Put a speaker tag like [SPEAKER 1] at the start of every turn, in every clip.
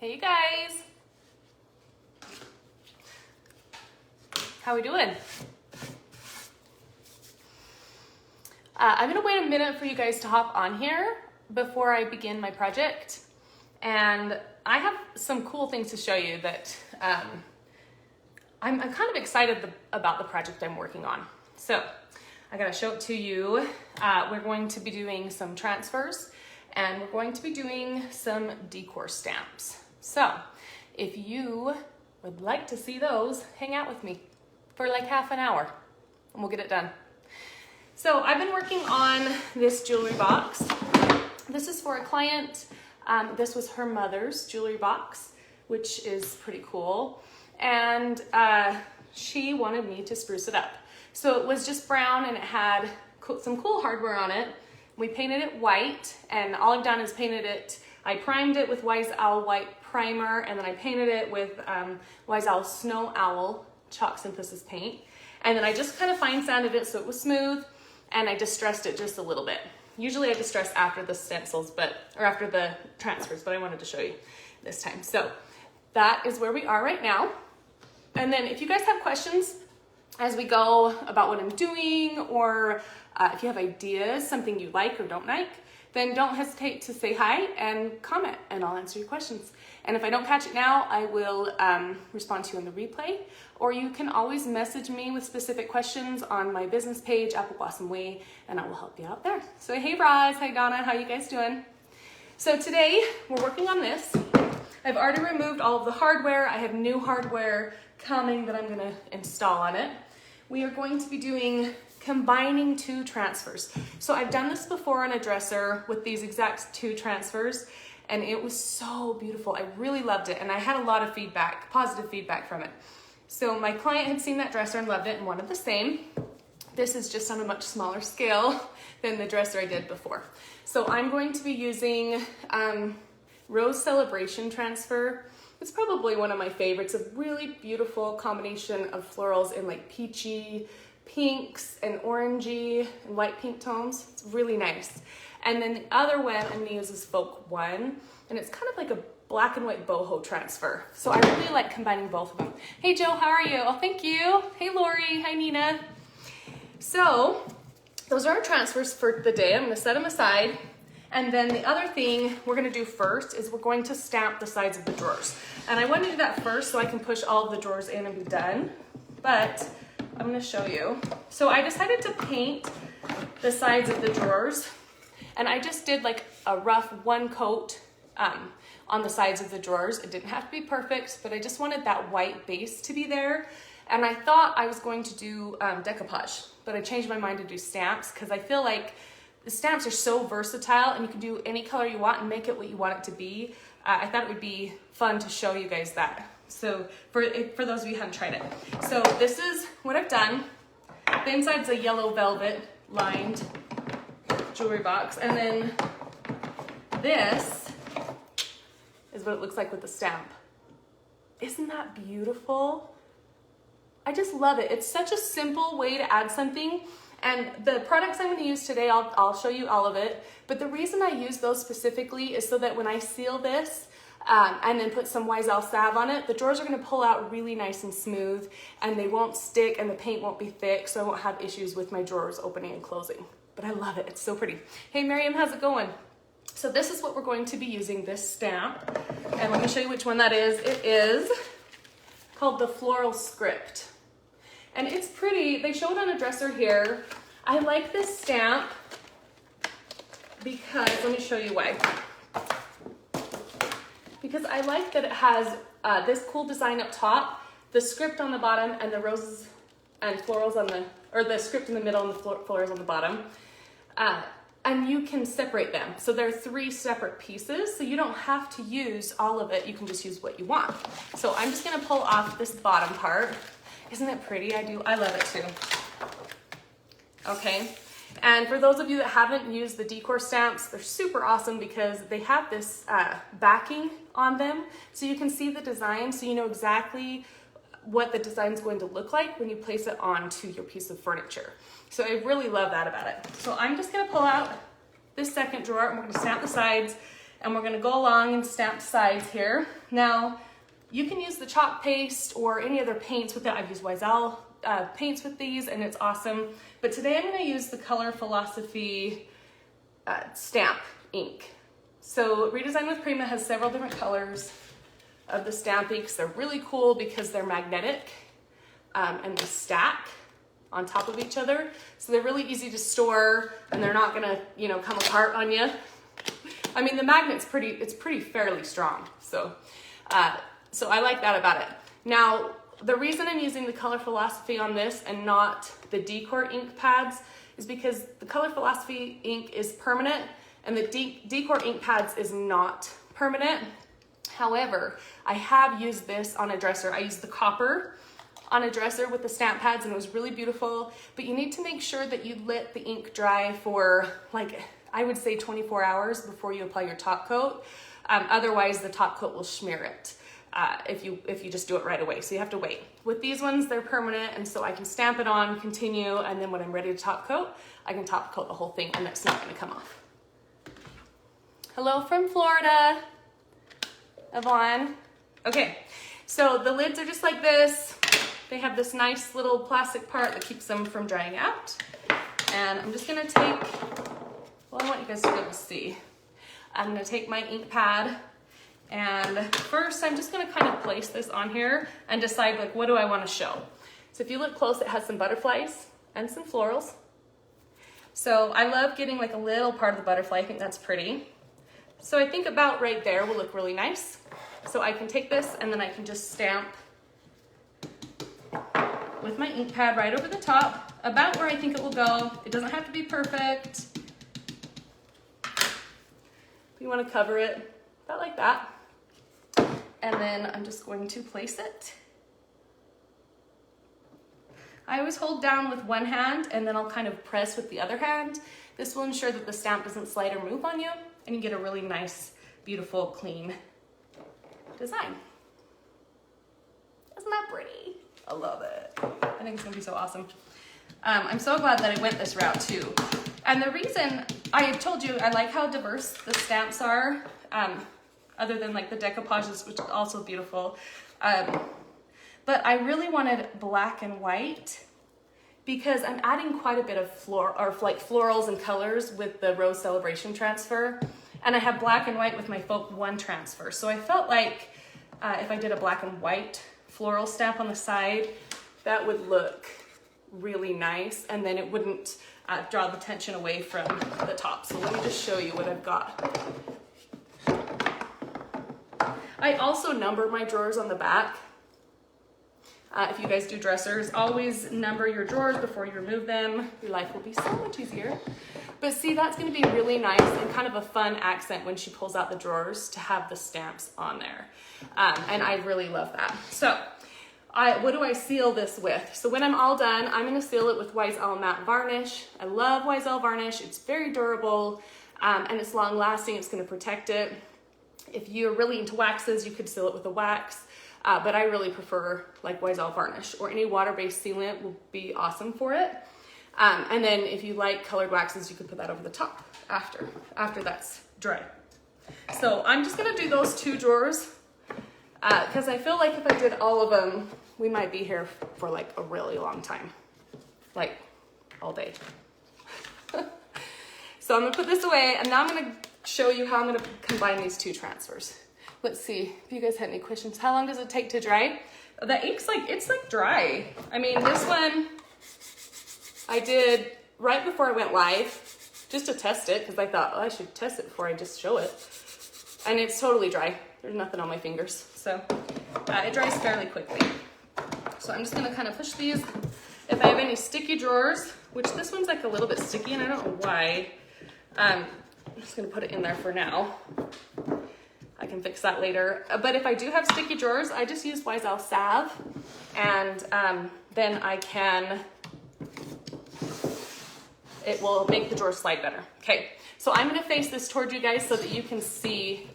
[SPEAKER 1] Hey you guys, how we doing? I'm gonna wait a minute for you guys to hop on here before I begin my project, and I have some cool things to show you that I'm kind of excited about the project I'm working on. So I gotta show it to you. We're going to be doing some transfers and we're going to be doing some decor stamps. So if you would like to see those, hang out with me for like half an hour and we'll get it done. So I've been working on this jewelry box. This is for a client. This was her mother's jewelry box, which is pretty cool. And she wanted me to spruce it up. So it was just brown and it had some cool hardware on it. We painted it white, and all I've done is painted it, I primed it with Wise Owl white primer, and then I painted it with Wise Owl Snow Owl chalk synthesis paint. And then I just kind of fine sanded it so it was smooth, and I distressed it just a little bit. Usually I distress after the stencils, or after the transfers, but I wanted to show you this time. So that is where we are right now. And then if you guys have questions as we go about what I'm doing, or if you have ideas, something you like or don't like, then don't hesitate to say hi and comment, and I'll answer your questions. And if I don't catch it now, I will respond to you in the replay, or you can always message me with specific questions on my business page, Apple Blossom Way, and I will help you out there. So hey Roz, hi Donna, how you guys doing? So today we're working on this. I've already removed all of the hardware. I have new hardware coming that I'm gonna install on it. We are going to be combining two transfers. So I've done this before on a dresser with these exact two transfers, and it was so beautiful. I really loved it, and I had a lot of feedback, positive feedback from it. So my client had seen that dresser and loved it and wanted the same. This is just on a much smaller scale than the dresser I did before. So I'm going to be using Rose Celebration Transfer. It's probably one of my favorites, a really beautiful combination of florals in like peachy, pinks and orangey and light pink tones. It's really nice. And then the other one I'm gonna use is Folk 1, and it's kind of like a black and white boho transfer. So I really like combining both of them. Hey Joe, how are you? Oh, thank you. Hey Lori, hi Nina. So those are our transfers for the day. I'm gonna set them aside. And then the other thing we're gonna do first is we're going to stamp the sides of the drawers. And I want to do that first so I can push all of the drawers in and be done. But I'm gonna show you. So I decided to paint the sides of the drawers, and I just did like a rough one coat on the sides of the drawers. It didn't have to be perfect, but I just wanted that white base to be there. And I thought I was going to do decoupage, but I changed my mind to do stamps because I feel like the stamps are so versatile and you can do any color you want and make it what you want it to be. I thought it would be fun to show you guys that. So for those of you who haven't tried it. So this is what I've done. The inside's a yellow velvet lined jewelry box. And then this is what it looks like with the stamp. Isn't that beautiful? I just love it. It's such a simple way to add something. And the products I'm going to use today, I'll show you all of it. But the reason I use those specifically is so that when I seal this and then put some Wise Owl salve on it, the drawers are going to pull out really nice and smooth, and they won't stick and the paint won't be thick, so I won't have issues with my drawers opening and closing. But I love it. It's so pretty. Hey Miriam, how's it going? So this is what we're going to be using, this stamp. And let me show you which one that is. It is called the Floral Script. And it's pretty. They show it on a dresser here. I like this stamp because, let me show you why. Because I like that it has this cool design up top, the script on the bottom, and the roses and florals on the script in the middle and the florals on the bottom. And you can separate them. So they're 3 separate pieces, so you don't have to use all of it. You can just use what you want. So I'm just gonna pull off this bottom part. Isn't it pretty? I love it too. Okay, and for those of you that haven't used the decor stamps, they're super awesome because they have this backing on them, so you can see the design, so you know exactly what the design is going to look like when you place it onto your piece of furniture. So I really love that about it. So I'm just gonna pull out this second drawer and we're gonna stamp the sides, And we're gonna go along and stamp sides here. Now, you can use the chalk paste or any other paints with it. I've used Wiesel paints with these and it's awesome. But today I'm gonna use the Color Philosophy stamp ink. So Redesign with Prima has several different colors of the stamp inks. They're really cool because they're magnetic and they stack on top of each other. So they're really easy to store and they're not gonna, you know, come apart on you. I mean, the magnet's pretty fairly strong. So I like that about it. Now, the reason I'm using the Color Philosophy on this and not the Decor ink pads is because the Color Philosophy ink is permanent and the Decor ink pads is not permanent. However, I have used this on a dresser. I used the copper on a dresser with the stamp pads and it was really beautiful, but you need to make sure that you let the ink dry for, like, I would say 24 hours before you apply your top coat. Otherwise the top coat will smear it if you just do it right away. So you have to wait. With these ones, they're permanent, and so I can stamp it on, continue, and then when I'm ready to top coat, I can top coat the whole thing and it's not gonna come off. Hello from Florida, Yvonne. Okay, so the lids are just like this. They have this nice little plastic part that keeps them from drying out. And I'm just gonna take, well, I want you guys to be able to see. I'm gonna take my ink pad and first I'm just gonna kind of place this on here and decide, like, what do I wanna show? So if you look close, it has some butterflies and some florals. So I love getting like a little part of the butterfly. I think that's pretty. So I think about right there will look really nice. So I can take this and then I can just stamp with my ink pad right over the top, about where I think it will go. It doesn't have to be perfect. You want to cover it about like that. And then I'm just going to place it. I always hold down with one hand and then I'll kind of press with the other hand. This will ensure that the stamp doesn't slide or move on you and you get a really nice, beautiful, clean design. Isn't that pretty? I love it. I think it's gonna be so awesome. I'm so glad that I went this route too. And the reason I told you I like how diverse the stamps are, other than like the decoupages, which is also beautiful. But I really wanted black and white because I'm adding quite a bit of florals and colors with the Rose Celebration transfer. And I have black and white with my Folk 1 transfer. So I felt like if I did a black and white floral stamp on the side, that would look really nice. And then it wouldn't draw the tension away from the top. So let me just show you what I've got. I also number my drawers on the back. If you guys do dressers, always number your drawers before you remove them. Your life will be so much easier. But see, that's gonna be really nice and kind of a fun accent when she pulls out the drawers to have the stamps on there. And I really love that. So what do I seal this with? So when I'm all done, I'm gonna seal it with Wiesel matte varnish. I love Wiesel varnish. It's very durable and it's long lasting. It's gonna protect it. If you're really into waxes, you could seal it with a wax. But I really prefer like Wiesel varnish or any water-based sealant will be awesome for it. And then if you like colored waxes, you can put that over the top after that's dry. So I'm just gonna do those 2 drawers because I feel like if I did all of them, we might be here for like a really long time, like all day. So I'm gonna put this away and now I'm gonna show you how I'm gonna combine these 2 transfers. Let's see if you guys had any questions. How long does it take to dry? The ink's it's like dry. I mean, this one I did right before I went live just to test it because I thought, oh, I should test it before I just show it. And it's totally dry. There's nothing on my fingers. So it dries fairly quickly. So I'm just gonna kind of push these. If I have any sticky drawers, which this one's like a little bit sticky and I don't know why, I'm just gonna put it in there for now. I can fix that later. But if I do have sticky drawers, I just use Wiesel salve and then it will make the drawer slide better. Okay, so I'm gonna face this toward you guys so that you can see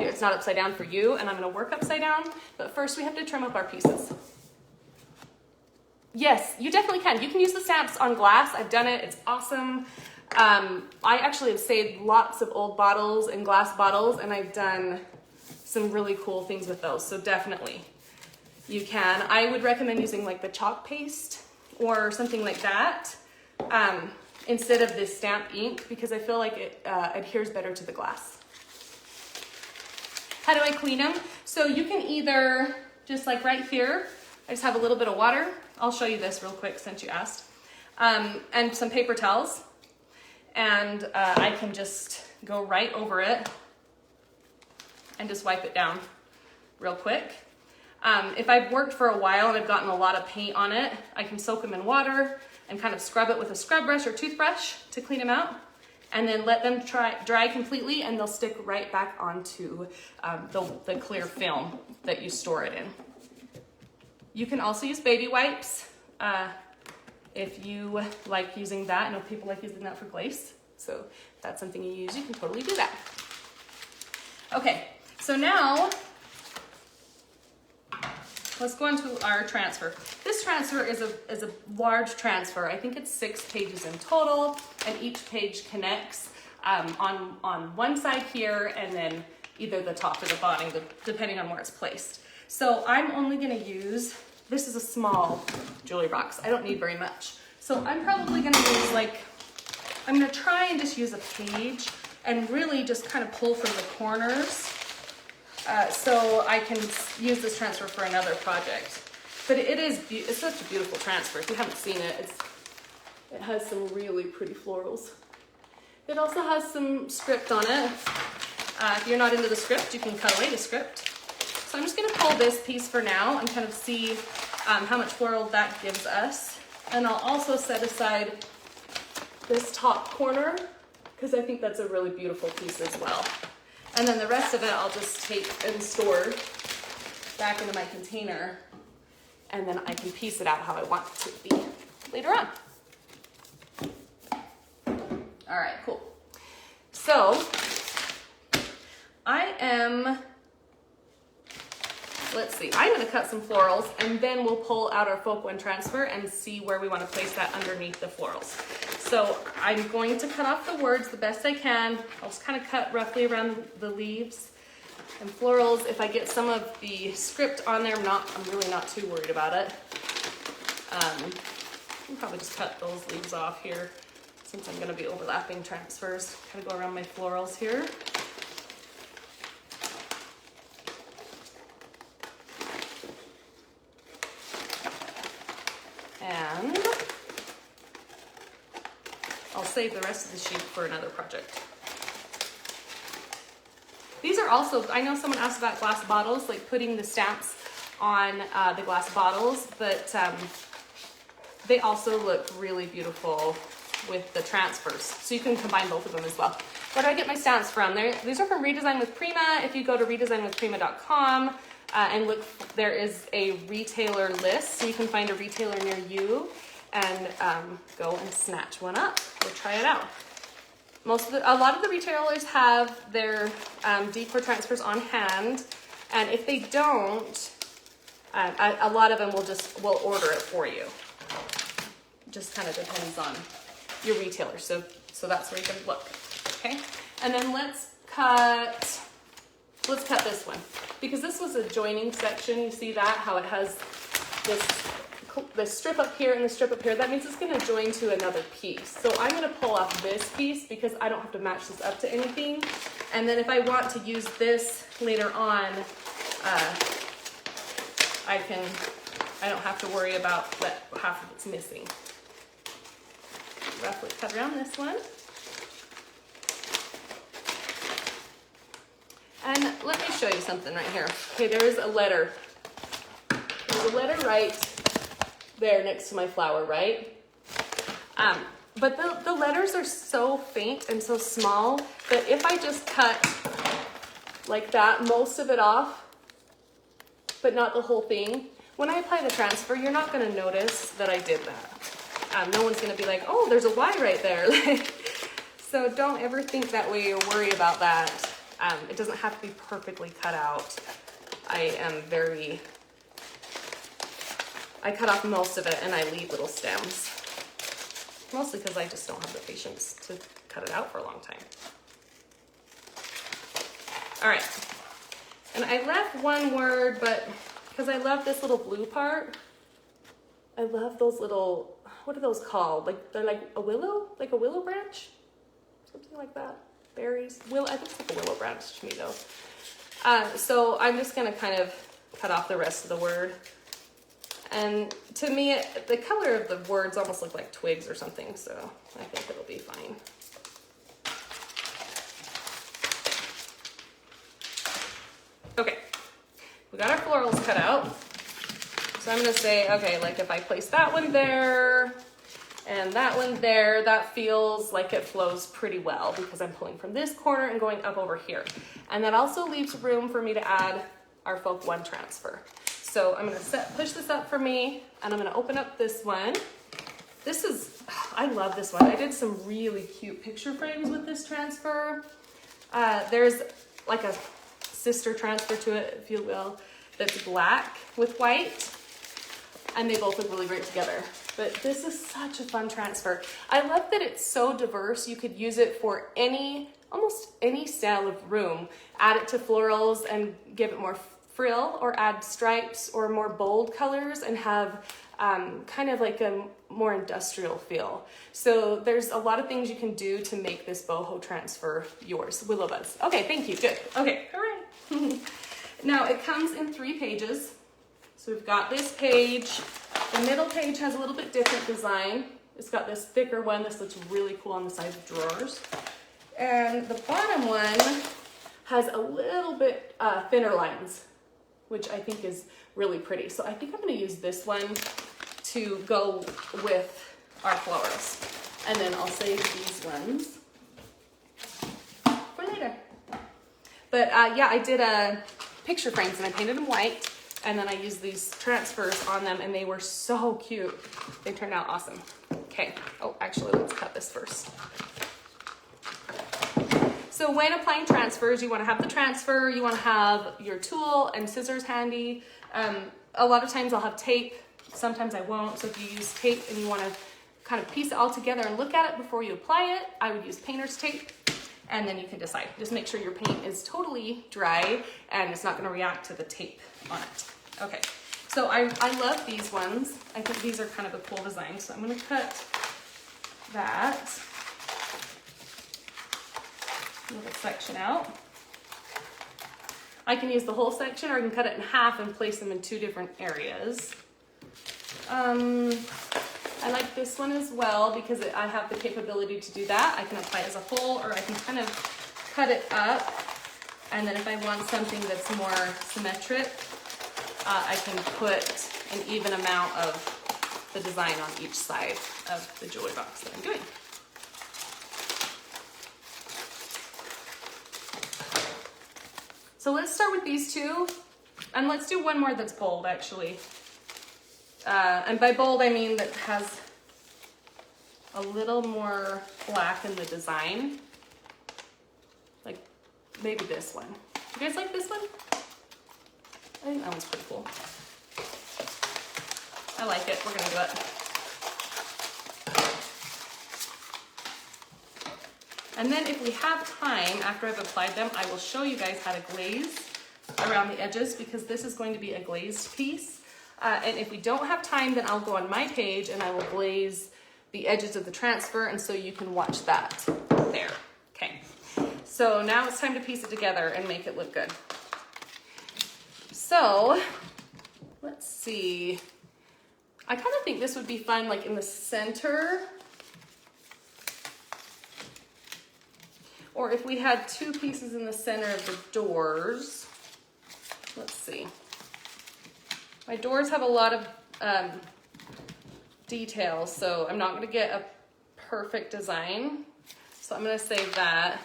[SPEAKER 1] it's not upside down for you, and I'm gonna work upside down, but first we have to trim up our pieces. Yes, you definitely can. You can use the stamps on glass. I've done it, it's awesome. I actually have saved lots of old bottles and glass bottles, and I've done some really cool things with those. So definitely you can. I would recommend using like the chalk paste or something like that instead of this stamp ink, because I feel like it adheres better to the glass. How do I clean them? So you can either just like right here, I just have a little bit of water. I'll show you this real quick since you asked. And some paper towels. And I can just go right over it and just wipe it down real quick. If I've worked for a while and I've gotten a lot of paint on it, I can soak them in water and kind of scrub it with a scrub brush or toothbrush to clean them out, and then let them dry completely, and they'll stick right back onto the clear film that you store it in. You can also use baby wipes if you like using that. I know people like using that for glaze, so if that's something you use, you can totally do that. Okay, so now let's go into our transfer. This transfer is a large transfer. I think it's 6 pages in total, and each page connects on one side here, and then either the top or the bottom, depending on where it's placed. So I'm only gonna use, this is a small jewelry box. I don't need very much. So I'm probably gonna use I'm gonna try and just use a page and really just kind of pull from the corners so I can use this transfer for another project. But it's such a beautiful transfer. If you haven't seen it, it has some really pretty florals. It also has some script on it. If you're not into the script, you can cut away the script. So I'm just gonna pull this piece for now and kind of see how much floral that gives us. And I'll also set aside this top corner, because I think that's a really beautiful piece as well. And then the rest of it I'll just take and store back into my container, and then I can piece it out how I want it to be later on. All right, cool. So let's see, I'm gonna cut some florals, and then we'll pull out our Folk One transfer and see where we wanna place that underneath the florals. So I'm going to cut off the words the best I can. I'll just kind of cut roughly around the leaves and florals. If I get some of the script on there, I'm really not too worried about it. I'll probably just cut those leaves off here, since I'm gonna be overlapping transfers. Kind of go around my florals here. And I'll save the rest of the sheet for another project. These are also, I know someone asked about glass bottles, like putting the stamps on the glass bottles, but they also look really beautiful with the transfers. So you can combine both of them as well. Where do I get my stamps from? These are from Redesign with Prima. If you go to redesignwithprima.com and look, there is a retailer list, so you can find a retailer near you and go and snatch one up or try it out. A lot of the retailers have their Decor Transfers on hand, and if they don't, a lot of them will order it for you. Just kind of depends on your retailer. So that's where you can look. Okay, and then let's cut this one, because this was a joining section. You see that, how it has this strip up here and the strip up here. That means it's going to join to another piece. So I'm going to pull off this piece because I don't have to match this up to anything. And then if I want to use this later on, I don't have to worry about that half of it's missing. Roughly cut around this one. And let me show you something right here. Okay, there is a letter. There's a letter right there next to my flower, right? But the letters are so faint and so small that if I just cut like that, most of it off, but not the whole thing, when I apply the transfer, you're not gonna notice that I did that. No one's gonna be like, oh, there's a Y right there. So don't ever think that way or worry about that. It doesn't have to be perfectly cut out. I cut off most of it and I leave little stems. mostly because I just don't have the patience to cut it out for a long time. All right, and I left one word, but because I love this little blue part, I love those little, what are those called? Like, they're like a willow branch? Something like that. Berries. I think it's like a willow branch to me though. So I'm just gonna kind of cut off the rest of the word. And to me, the color of the words almost look like twigs or something, so I think it'll be fine. Okay, we got our florals cut out. So I'm gonna say, okay, like if I place that one there and that one there, that feels like it flows pretty well because I'm pulling from this corner and going up over here. And that also leaves room for me to add our Folk 1 transfer. So I'm gonna push this up for me, and I'm gonna open up this one. This is, I love this one. I did some really cute picture frames with this transfer. There's like a sister transfer to it, if you will, that's black with white, and they both look really great together. But this is such a fun transfer. I love that it's so diverse. You could use it for almost any style of room. Add it to florals and give it more frill, or add stripes or more bold colors and have kind of like a more industrial feel. So there's a lot of things you can do to make this boho transfer yours. Willow Buzz. Okay, thank you, good. Okay, hooray. Now it comes in 3 pages. So we've got this page. The middle page has a little bit different design. It's got this thicker one. This looks really cool on the side of drawers. And the bottom one has a little bit thinner lines, which I think is really pretty. So I think I'm gonna use this one to go with our flowers. And then I'll save these ones for later. But yeah, I did picture frames and I painted them white. And then I used these transfers on them and they were so cute. They turned out awesome. Okay, oh, actually let's cut this first. So when applying transfers, you wanna have the transfer, you wanna have your tool and scissors handy. A lot of times I'll have tape, sometimes I won't. So if you use tape and you wanna kind of piece it all together and look at it before you apply it, I would use painter's tape. And then you can decide. Just make sure your paint is totally dry and it's not gonna react to the tape on it. Okay, so I love these ones. I think these are kind of a cool design. So I'm gonna cut that little section out. I can use the whole section or I can cut it in half and place them in 2 different areas. I like this one as well because I have the capability to do that. I can apply it as a whole or I can kind of cut it up. And then if I want something that's more symmetric, I can put an even amount of the design on each side of the jewelry box that I'm doing. So let's start with these 2, and let's do one more that's bold actually. And by bold, I mean that has a little more black in the design. Like maybe this one. You guys like this one? I think that one's pretty cool. I like it, we're gonna do it. And then if we have time, after I've applied them, I will show you guys how to glaze around the edges because this is going to be a glazed piece. And if we don't have time, then I'll go on my page and I will glaze the edges of the transfer, and so you can watch that there. Okay, so now it's time to piece it together and make it look good. So let's see. I kind of think this would be fun like in the center. Or if we had 2 pieces in the center of the doors. Let's see. My doors have a lot of details, so I'm not gonna get a perfect design. So I'm gonna save that.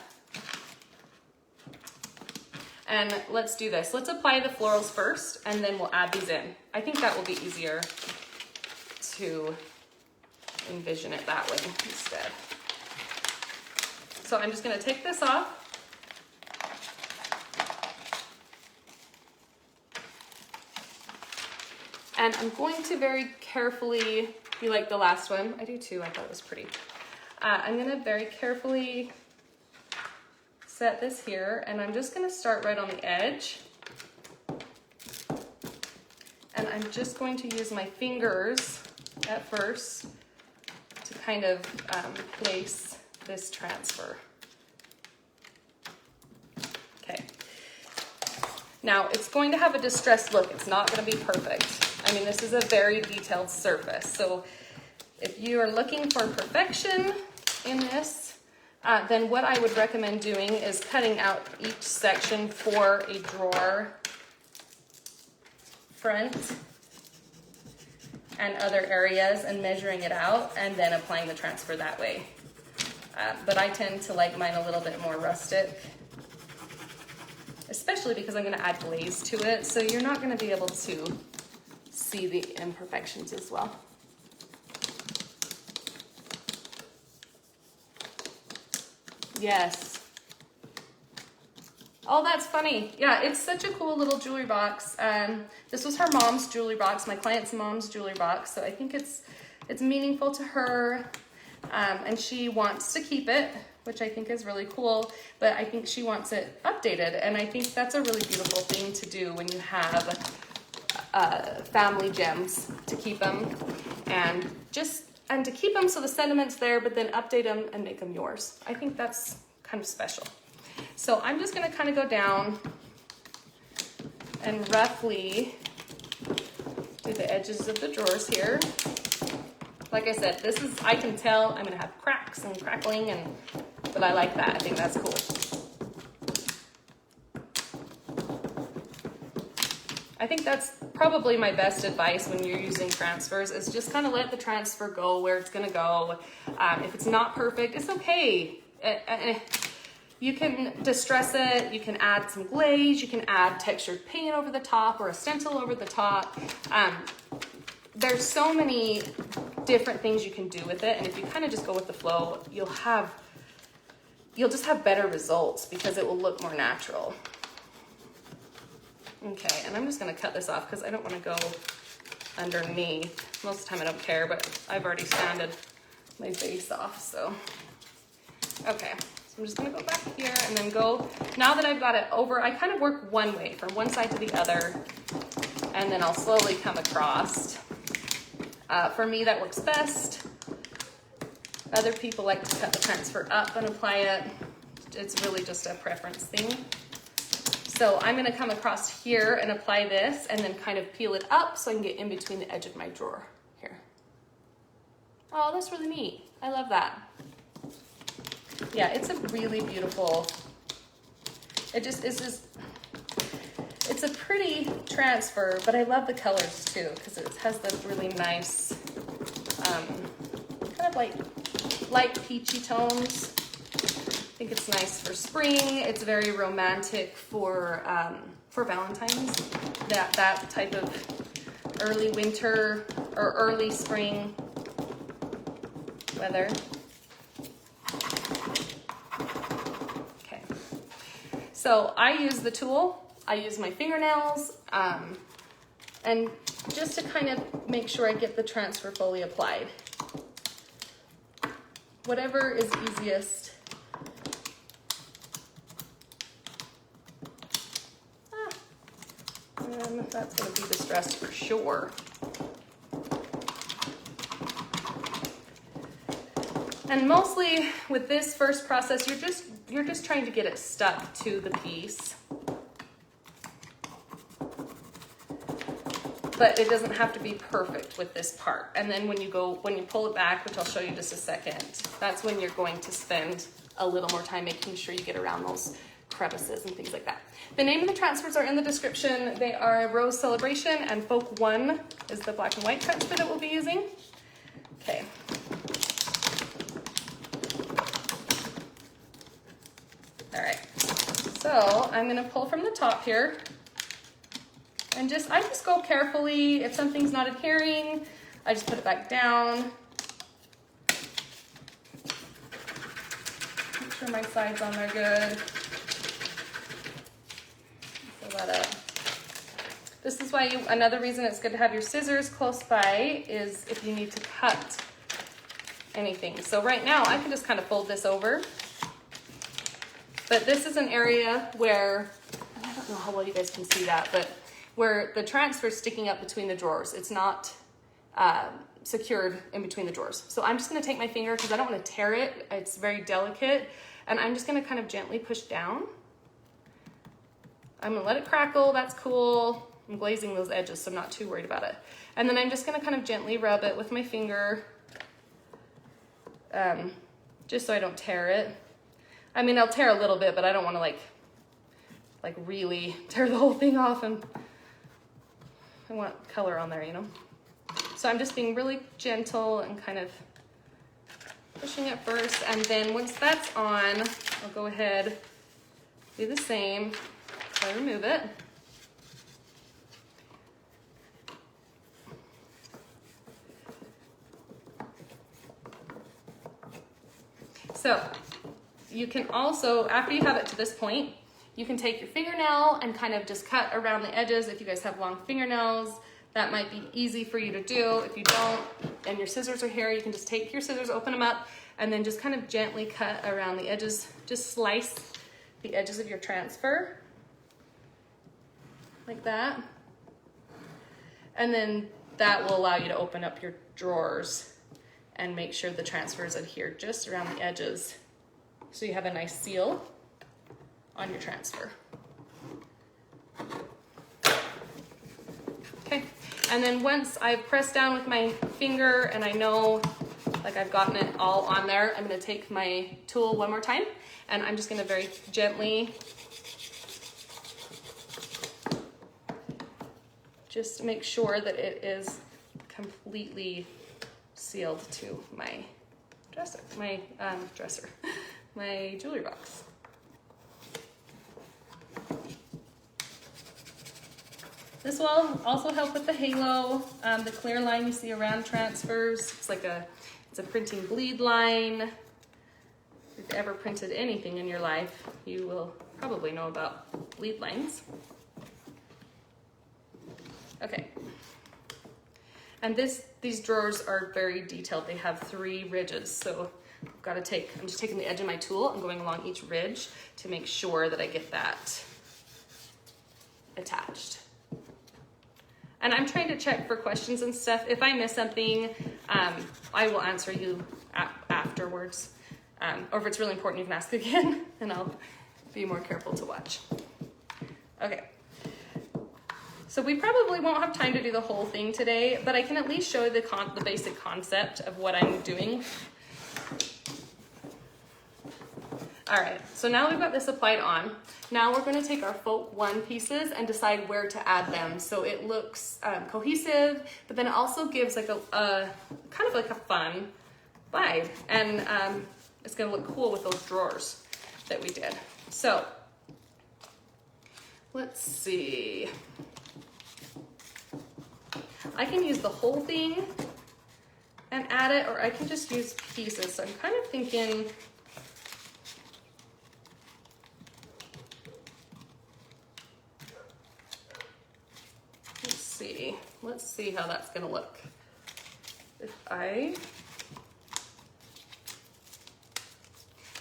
[SPEAKER 1] And let's do this. Let's apply the florals first, and then we'll add these in. I think that will be easier to envision it that way instead. So I'm just gonna take this off. And I'm going to very carefully You like the last one? I do too, I thought it was pretty. I'm gonna very carefully set this here, and I'm just gonna start right on the edge. And I'm just going to use my fingers at first to kind of place this transfer. Okay. Now, it's going to have a distressed look. It's not going to be perfect. I mean, this is a very detailed surface. So if you are looking for perfection in this, then what I would recommend doing is cutting out each section for a drawer front and other areas and measuring it out and then applying the transfer that way. But I tend to like mine a little bit more rustic, especially because I'm going to add glaze to it, so you're not going to be able to see the imperfections as well. Yes. Oh, that's funny. Yeah, it's such a cool little jewelry box. This was her mom's jewelry box, my client's mom's jewelry box, so I think it's meaningful to her, and she wants to keep it, which I think is really cool, but I think she wants it updated, and I think that's a really beautiful thing to do when you have family gems, to keep them and to keep them so the sentiment's there, but then update them and make them yours. I think that's kind of special. So I'm just gonna kind of go down and roughly do the edges of the drawers here. Like I said, this is, I can tell I'm gonna have cracks and crackling, but I like that. I think that's cool. I think that's probably my best advice when you're using transfers, is just kind of let the transfer go where it's gonna go. If it's not perfect, it's okay. You can distress it, you can add some glaze, you can add textured paint over the top or a stencil over the top. There's so many different things you can do with it, and if you kind of just go with the flow, you'll just have better results because it will look more natural. Okay, and I'm just gonna cut this off because I don't want to go underneath. Most of the time I don't care, but I've already sanded my base off, so. Okay, so I'm just gonna go back here and then go, now that I've got it over, I kind of work one way from one side to the other, and then I'll slowly come across. For me, that works best. Other people like to cut the transfer up and apply it. It's really just a preference thing. So I'm gonna come across here and apply this and then kind of peel it up so I can get in between the edge of my drawer here. Oh, that's really neat. I love that. Yeah, it's a really beautiful, it's a pretty transfer, but I love the colors too because it has the really nice, kind of light peachy tones. I think it's nice for spring. It's very romantic for Valentine's. That type of early winter or early spring weather. Okay. So I use the tool. I use my fingernails, and just to kind of make sure I get the transfer fully applied. Whatever is easiest. And that's going to be distressed for sure. And mostly with this first process, you're just trying to get it stuck to the piece. But it doesn't have to be perfect with this part. And then when you pull it back, which I'll show you in just a second, that's when you're going to spend a little more time making sure you get around those crevices and things like that. The name of the transfers are in the description. They are Rose Celebration and Folk 1 is the black and white transfer that we'll be using. Okay. All right. So I'm gonna pull from the top here. And I just go carefully. If something's not adhering, I just put it back down. Make sure my sides on there good. Fill that up. This is why another reason it's good to have your scissors close by is if you need to cut anything. So right now I can just kind of fold this over, but this is an area where, I don't know how well you guys can see that, but where the transfer is sticking up between the drawers. It's not secured in between the drawers. So I'm just gonna take my finger, because I don't want to tear it, it's very delicate, and I'm just gonna kind of gently push down. I'm gonna let it crackle, that's cool. I'm glazing those edges, so I'm not too worried about it. And then I'm just gonna kind of gently rub it with my finger, just so I don't tear it. I mean, I'll tear a little bit, but I don't wanna like really tear the whole thing off, and I want color on there, you know? So I'm just being really gentle and kind of pushing it first, and then once that's on, I'll go ahead, do the same. So I remove it. So you can also, after you have it to this point, you can take your fingernail and kind of just cut around the edges. If you guys have long fingernails, that might be easy for you to do. If you don't, and your scissors are here, you can just take your scissors, open them up, and then just kind of gently cut around the edges. Just slice the edges of your transfer, like that. And then that will allow you to open up your drawers and make sure the transfers adhere just around the edges, so you have a nice seal on your transfer. Okay, and then once I've pressed down with my finger and I know like I've gotten it all on there, I'm gonna take my tool one more time, and I'm just gonna very gently just make sure that it is completely sealed to my dresser, my jewelry box. This will also help with the halo, the clear line you see around transfers. It's like it's a printing bleed line. If you've ever printed anything in your life, you will probably know about bleed lines. Okay. And these drawers are very detailed. They have 3 ridges, so I'm just taking the edge of my tool and going along each ridge to make sure that I get that attached. And I'm trying to check for questions and stuff. If I miss something, I will answer you afterwards. Or if it's really important, you can ask again, and I'll be more careful to watch. Okay. So we probably won't have time to do the whole thing today, but I can at least show you the basic concept of what I'm doing. All right, so now we've got this applied on. Now we're going to take our Folk 1 pieces and decide where to add them so it looks cohesive, but then it also gives like a kind of like a fun vibe, and it's going to look cool with those drawers that we did. So let's see. I can use the whole thing and add it, or I can just use pieces. So I'm kind of thinking, let's see how that's gonna look.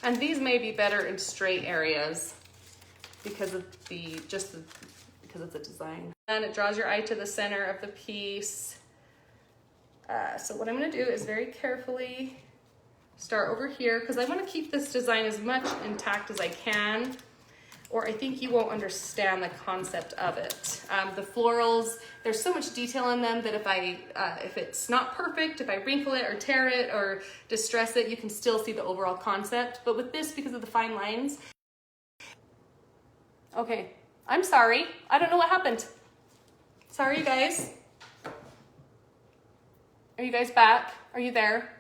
[SPEAKER 1] And these may be better in straight areas because of because of the design. And it draws your eye to the center of the piece. So what I'm gonna do is very carefully start over here, because I wanna keep this design as much intact as I can, or I think you won't understand the concept of it. The florals, there's so much detail in them that if it's not perfect, if I wrinkle it or tear it or distress it, you can still see the overall concept. But with this, because of the fine lines, okay, I'm sorry. I don't know what happened. Sorry, you guys. Are you guys back? Are you there?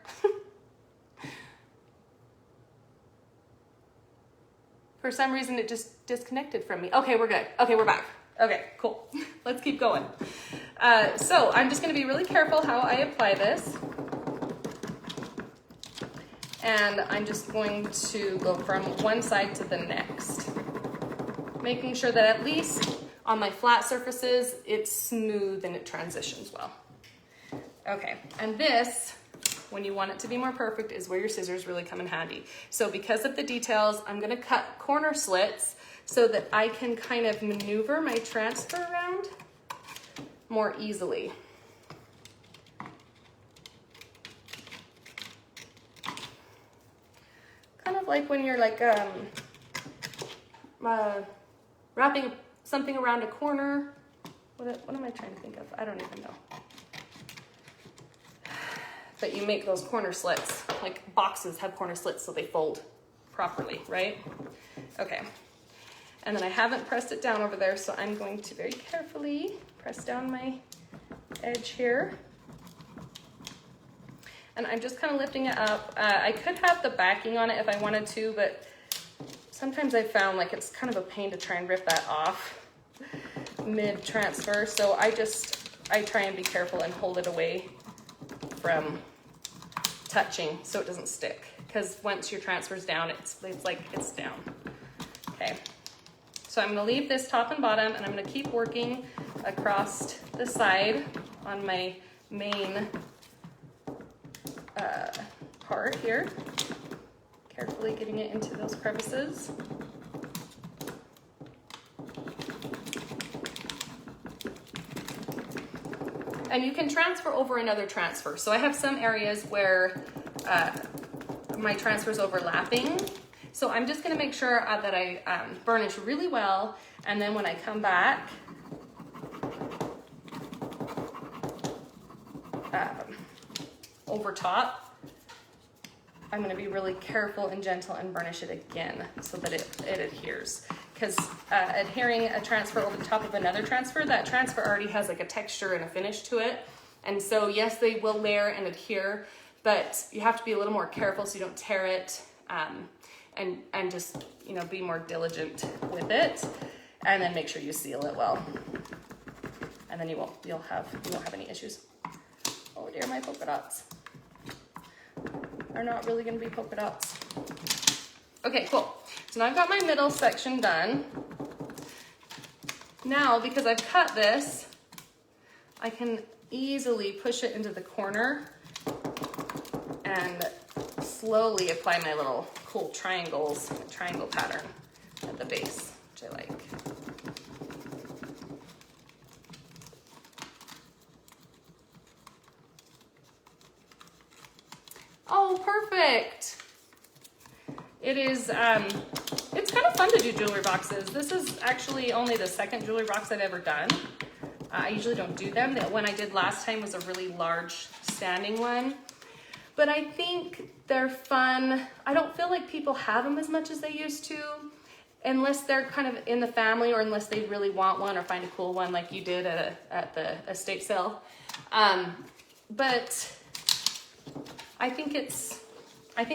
[SPEAKER 1] For some reason, it just disconnected from me. Okay, we're good. Okay, we're back. Okay, cool. Let's keep going. So I'm just gonna be really careful how I apply this. And I'm just going to go from one side to the next, making sure that at least On my flat surfaces, it's smooth and it transitions well. Okay, and this, when you want it to be more perfect, is where your scissors really come in handy. So because of the details, I'm gonna cut corner slits so that I can kind of maneuver my transfer around more easily. Kind of like when you're like wrapping something around a corner. What am I trying to think of? I don't even know. But you make those corner slits, like boxes have corner slits so they fold properly, right? Okay. And then I haven't pressed it down over there, so I'm going to very carefully press down my edge here. And I'm just kind of lifting it up. I could have the backing on it if I wanted to, but sometimes I found like it's kind of a pain to try and rip that off mid-transfer. So I try and be careful and hold it away from touching so it doesn't stick. Because once your transfer's down, it's like it's down. Okay. So I'm gonna leave this top and bottom, and I'm gonna keep working across the side on my main part here, carefully getting it into those crevices. And you can transfer over another transfer. So I have some areas where my transfer is overlapping. So I'm just gonna make sure that I burnish really well, and then when I come back, over top, I'm gonna be really careful and gentle and burnish it again so that it adheres. Because adhering a transfer over the top of another transfer, that transfer already has like a texture and a finish to it. And so yes, they will layer and adhere, but you have to be a little more careful so you don't tear it, and just, you know, be more diligent with it, and then make sure you seal it well. And then you won't have any issues. Oh dear, my polka dots are not really gonna be polka dots. Okay, cool. So now I've got my middle section done. Now, because I've cut this, I can easily push it into the corner and slowly apply my little cool triangle pattern at the base, which I like. Oh, perfect. It is, it's kind of fun to do jewelry boxes. This is actually only the second jewelry box I've ever done. I usually don't do them. The one I did last time was a really large standing one. But I think they're fun. I don't feel like people have them as much as they used to, unless they're kind of in the family, or unless they really want one or find a cool one like you did at the estate sale. But I think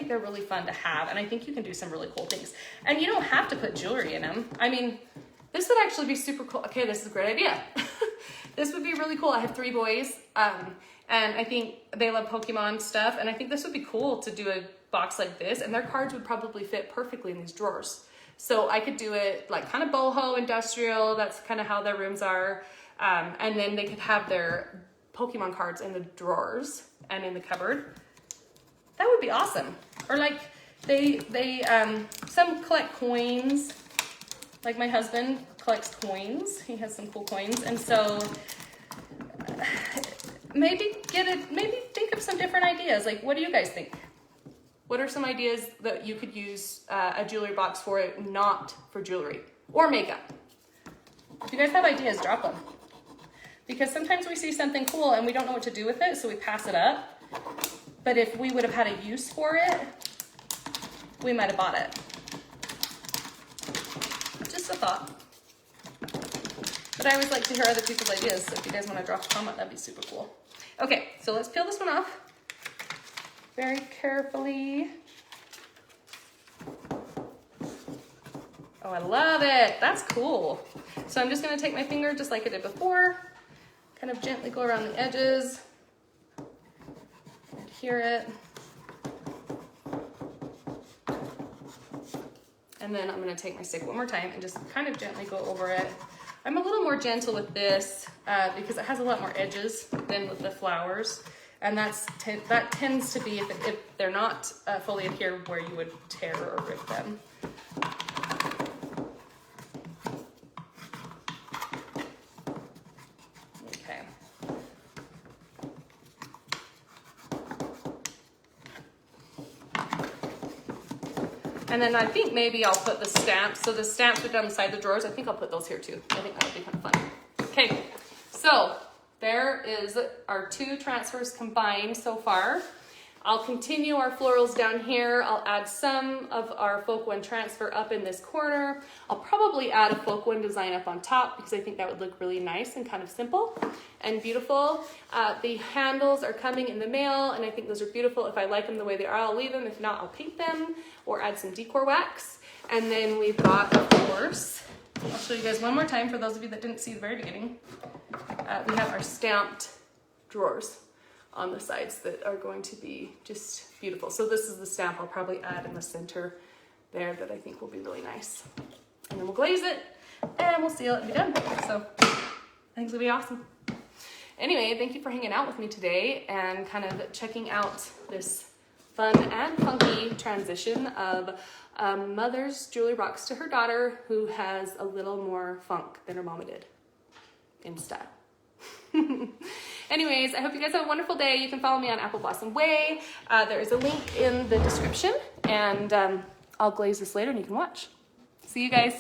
[SPEAKER 1] they're really fun to have, and I think you can do some really cool things. And you don't have to put jewelry in them. I mean, this would actually be super cool. Okay, this is a great idea. This would be really cool. I have 3 boys, and I think they love Pokemon stuff, and I think this would be cool to do a box like this, and their cards would probably fit perfectly in these drawers. So I could do it like kind of boho industrial. That's kind of how their rooms are. And then they could have their Pokemon cards in the drawers and in the cupboard. That would be awesome. Or like some collect coins. Like my husband collects coins. He has some cool coins. And so maybe think of some different ideas. Like, what do you guys think? What are some ideas that you could use a jewelry box for, not for jewelry or makeup? If you guys have ideas, drop them. Because sometimes we see something cool and we don't know what to do with it, so we pass it up. But if we would have had a use for it, we might have bought it. Just a thought. But I always like to hear other people's ideas, so if you guys want to drop a comment, that'd be super cool. Okay, so let's peel this one off very carefully. Oh, I love it. That's cool. So I'm just going to take my finger just like I did before, kind of gently go around the edges, adhere it. And then I'm going to take my stick one more time and just kind of gently go over it I'm a little more gentle with this because it has a lot more edges than with the flowers. And that tends to be, if they're not fully adhered, where you would tear or rip them. Okay. And then I think maybe I'll put the stamps. So the stamps are down the side of the drawers. I think I'll put those here too. I think that would be kind of fun. Okay, so there is our 2 transfers combined so far. I'll continue our florals down here. I'll add some of our folk one transfer up in this corner. I'll probably add a folk one design up on top because I think that would look really nice and kind of simple and beautiful. The handles are coming in the mail and I think those are beautiful. If I like them the way they are, I'll leave them. If not, I'll paint them or add some decor wax. And then we've got, of course, I'll show you guys one more time for those of you that didn't see the very beginning. We have our stamped drawers on the sides that are going to be just beautiful. So this is the stamp I'll probably add in the center there that I think will be really nice. And then we'll glaze it and we'll seal it and be done. So I think it's gonna be awesome. Anyway, thank you for hanging out with me today and kind of checking out this fun and funky transition of a mother's jewelry box to her daughter who has a little more funk than her mama did in style. Anyways, I hope you guys have a wonderful day. You can follow me on Apple Blossom Way. There is a link in the description and I'll glaze this later and you can watch. See you guys.